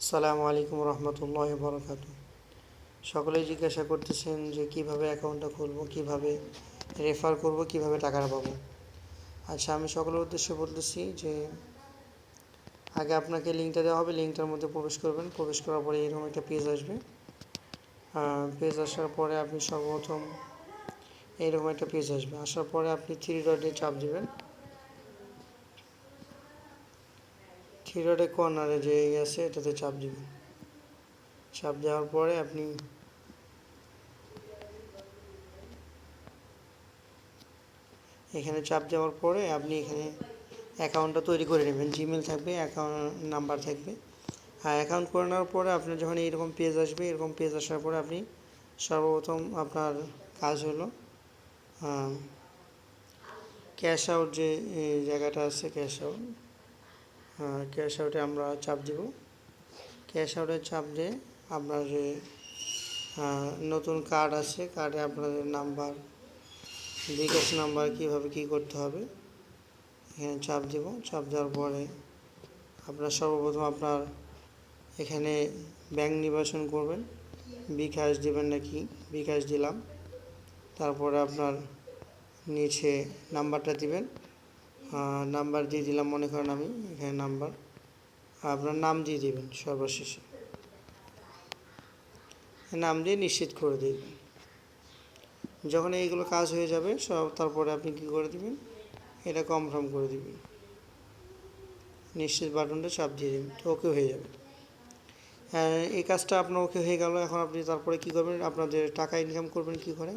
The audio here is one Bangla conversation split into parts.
আসসালামু আলাইকুম রহমতুল্লাহ বরকাত। সকলেই জিজ্ঞাসা করতেছেন যে কিভাবে অ্যাকাউন্টটা খুলবো, কিভাবে রেফার করব, কিভাবে টাকাটা পাবো। আচ্ছা, আমি সকলের উদ্দেশ্যে বলতেছি যে আগে আপনাকে লিঙ্কটা দেওয়া হবে, লিঙ্কটার মধ্যে প্রবেশ করবেন। প্রবেশ করার পরে এরকম একটা পেজ আসবে। পেজ আসার পরে আপনি সর্বপ্রথম এইরকম একটা পেজ আসবে। আসার পরে আপনি থ্রি ডটে চাপ দেবেন। থ্রি ডটে কর্নারে যে আছে এটাতে চাপ দেবেন। চাপ দেওয়ার পরে আপনি এখানে চাপ দেওয়ার পরে আপনি এখানে অ্যাকাউন্টটা তৈরি করে নেবেন। জিমেল থাকবে, অ্যাকাউন্ট নাম্বার থাকবে। আর অ্যাকাউন্ট করে নেওয়ার পরে আপনার যখন এরকম পেজ আসবে, এরকম পেজ আসার পরে আপনি সর্বপ্রথম আপনার কাজ হলো ক্যাশ আউট যে জায়গাটা আছে, ক্যাশ আউটে আমরা চাপ দিব। ক্যাশ আউটে চাপ দিয়ে আপনার যে নতুন কার্ড আছে, কার্ডে আপনাদের নাম্বার, বিকাশ নাম্বার কীভাবে কী করতে হবে এখানে চাপ দিব। চাপ দেওয়ার পরে আপনার সর্বপ্রথম আপনার এখানে ব্যাংক নির্বাচন করবেন, বিকাশ দিবেন নাকি। বিকাশ দিলাম। তারপরে আপনার নিচে নাম্বারটা দিবেন। নাম্বার দিয়ে দিলাম, মনে করেন আমি এখানে নাম্বার, আপনার নাম দিয়ে দিবেন। সর্বশেষে নাম দিয়ে নিশ্চিত করে দিবেন। যখন এইগুলো কাজ হয়ে যাবে সব, তারপরে আপনি কী করে দিবেন, এটা কনফার্ম করে দিবেন। নিশ্চিত বাটনটা চাপ দিয়ে দিবেন, তো ওকে হয়ে যাবে। এই কাজটা আপনার ওকে হয়ে গেল। এখন আপনি তারপরে কী করবেন, আপনাদের টাকা ইনকাম করবেন কী করে।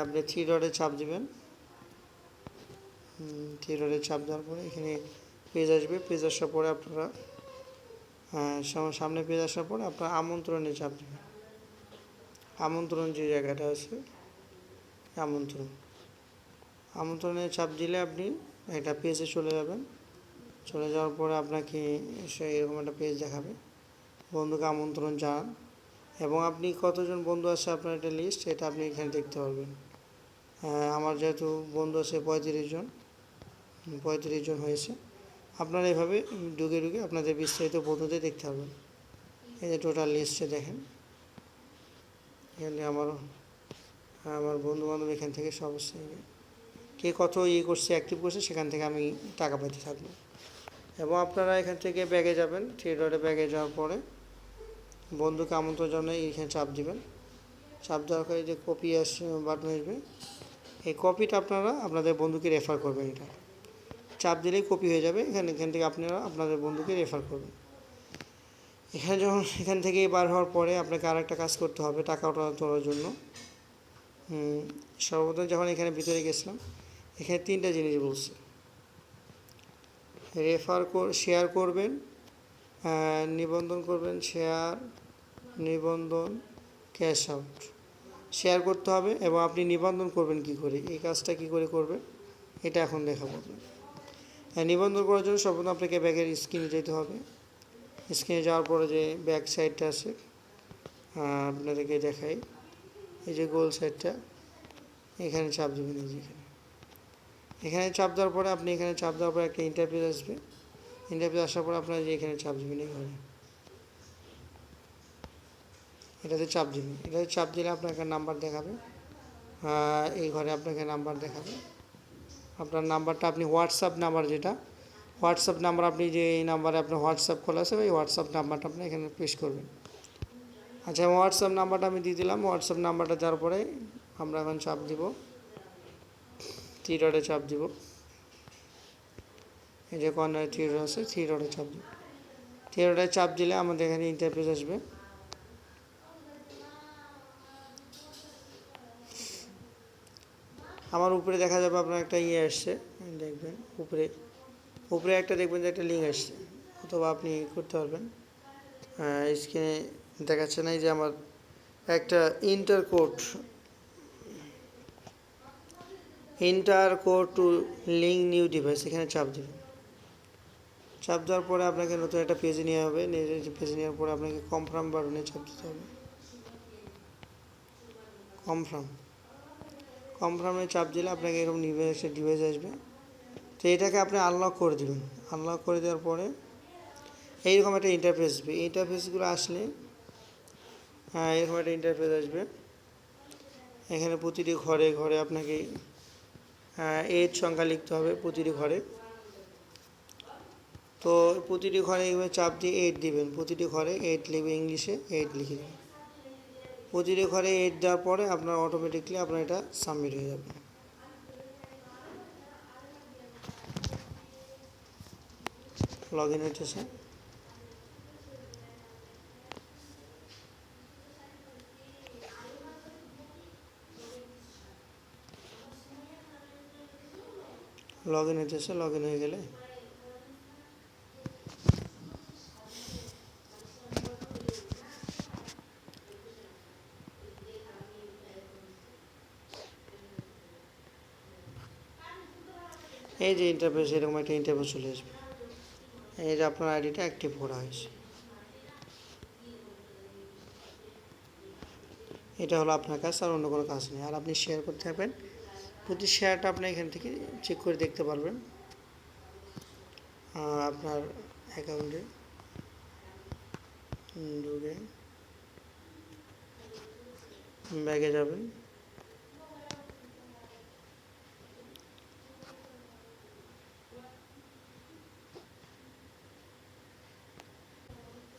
আপনি থ্রি ডটে চাপ দিবেন। থ্রি ডটে চাপ দেওয়ার পরে এখানে পেজ আসবে। পেজ আসার পরে আপনারা সামনে পেজ আসার পরে আপনার আমন্ত্রণে চাপ দেবেন। আমন্ত্রণ যে জায়গাটা আছে, আমন্ত্রণে চাপ দিলে আপনি একটা পেজে চলে যাবেন। চলে যাওয়ার পরে আপনাকে এরকম একটা পেজ দেখাবে, বন্ধুকে আমন্ত্রণ জানান, এবং আপনি কতজন বন্ধু আছে আপনার একটা লিস্ট, এটা আপনি এখানে দেখতে পারবেন। আমার যেহেতু বন্ধু আছে 35 জন হয়েছে। আপনারা এভাবে ঢুকে ঢুকে আপনাদের বিস্তারিত বন্ধুদের দেখতে পারবেন। এই যে টোটাল লিস্টে দেখেন, এখানে আমার বন্ধু বান্ধব এখান থেকে সব কে কত করছে, অ্যাক্টিভ করছে, সেখান থেকে আমি টাকা পাইতে থাকবো। এবং আপনারা এখান থেকে ব্যাগে যাবেন। থ্রি ডটে ব্যাগে যাওয়ার পরে বন্ধুকে আমন্ত্রণ জানাই এখানে চাপ দিবেন। চাপ দেওয়ার পরে যে কপি বাটন আসবে, এই কপিটা আপনারা আপনাদের বন্ধুকে রেফার করবেন। এটা চাপ দিলেই কপি হয়ে যাবে। এখান থেকে আপনারা আপনাদের বন্ধুকে রেফার করবেন। এখান থেকে বার হওয়ার পরে আপনাকে আর একটা কাজ করতে হবে টাকা তোলার জন্য। সর্বপ্রথম যখন এখানে ভিতরে গেছিলাম, এখানে তিনটা জিনিস বলছে। শেয়ার করবেন, নিবন্ধন করবেন, নিবন্ধন, ক্যাশ আউট। শেয়ার করতে হবে এবং আপনি নিবন্ধন করবেন কি করে, এই কাজটা কি করে করবেন এটা এখন দেখাবো। নিবন্ধন করার জন্য সর্বপ্রথম আপনাকে ব্যাগের স্ক্রিনে যেতে হবে। স্ক্রিনে যাওয়ার পরে যে ব্যাক সাইডটা আছে আপনাদেরকে দেখাই, এই যে গোল সাইডটা, এখানে চাপ দেবেন। এখানে চাপ দেওয়ার পরে আপনি এখানে চাপ দেওয়ার পরে একটা ইন্টারফেস আসবে। ইন্টারফেস আসার পরে আপনারা যে এখানে চাপ দেবেন, এটাতে চাপ দেবেন। এটাতে চাপ দিলে আপনাকে নাম্বার দেখাবে। এই ঘরে আপনাকে নাম্বার দেখাবে। আপনার নাম্বারটা আপনি হোয়াটসঅ্যাপ নাম্বার, হোয়াটসঅ্যাপ নাম্বার, আপনি যে এই নাম্বারে আপনার হোয়াটসঅ্যাপ খোলা আছে, ওই হোয়াটসঅ্যাপ নাম্বারটা আপনি এখানে পেশ করবেন। আচ্ছা, হোয়াটসঅ্যাপ নাম্বারটা আমি দিয়ে দিলাম। হোয়াটসঅ্যাপ নাম্বারটা দেওয়ার পরে আমরা এখন চাপ দিব, থ্রি ডটে চাপ দিব। এই যে কর্নারে থ্রি ডট আছে, থ্রি ডটে চাপ দিব। থ্রি ডটে চাপ দিলে আমাদের এখানে ইন্টারফেস আসবে। আমার উপরে দেখা যাবে আপনার একটা আসছে, দেখবেন উপরে একটা দেখবেন যে একটা লিঙ্ক আসছে, অথবা আপনি করতে পারবেন। স্ক্রিনে দেখাচ্ছে না, যে আমার একটা inter code two link new device, এখানে চাপ দেবেন। চাপ দেওয়ার পরে আপনাকে নতুন একটা পেজে নেওয়া হবে। পেজে নেওয়ার পরে আপনাকে কনফার্ম বাটনে চাপ দিতে হবে। কনফার্মে চাপ দিলে আপনাকে এরকম একটা ডিভাইস আসবে। তো এটাকে আপনি আনলক করে দেবেন। আনলক করে দেওয়ার পরে এইরকম একটা ইন্টারফেস আসবে। ইন্টারফেসগুলো আসলে এরকম একটা ইন্টারফেস আসবে। এখানে প্রতিটি ঘরে ঘরে আপনাকে এজ সংখ্যা লিখতে হবে প্রতিটি ঘরে। তো প্রতিটি ঘরে এইভাবে চাপ দিয়ে 8 দিবেন, প্রতিটি ঘরে 8 লিখবে, ইংলিশে 8 লিখে দেবেন। প্রতিটি ঘরে 8 দেওয়ার পরে আপনার অটোমেটিকলি আপনার এটা সাবমিট হয়ে যাবে। লগ ইন হইতেছে। লগ ইন হইতেছে, লগ ইন হয়ে গেলে এই যে ইন্টারফেস, এরকম একটা ইন্টারফেস চলে আসবে। এই যে আপনার আইডিটা অ্যাক্টিভ করা হয়েছে। এটা হলো আপনার কাজ, আর অন্য কোনো কাজ নেই। আর আপনি শেয়ার করতে থাকবেন, প্রতি শেয়ারটা আপনি এখান থেকে চেক করে দেখতে পারবেন। আপনার অ্যাকাউন্টে ঢুকে ব্যাগে যাবেন,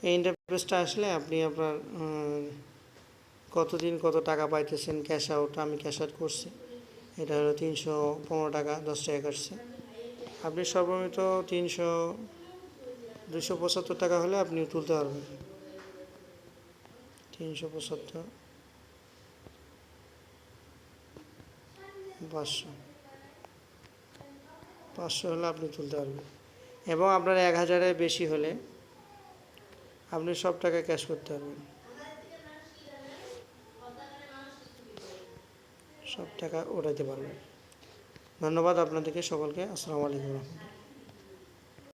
এই ইন্টারফেসটা আসলে আপনি আপনার কতদিন কত টাকা পাইতেছেন ক্যাশ আউট। আমি ক্যাশ আউট করছি, এটা হলো 315 টাকা 10 টাকা কাটছে। আপনি সর্বনিম্ন 275 টাকা হলে আপনি তুলতে পারবেন। 375, 500, 500 হলে আপনি তুলতে পারবেন। এবং আপনার 1000-এর বেশি হলে আপনি সব টাকা ক্যাশ করতে পারবেন, সব টাকা ওঠাইতে পারবেন। ধন্যবাদ আপনাদেরকে সকলকে। আসসালামু আলাইকুম রহমতুল্লাহ।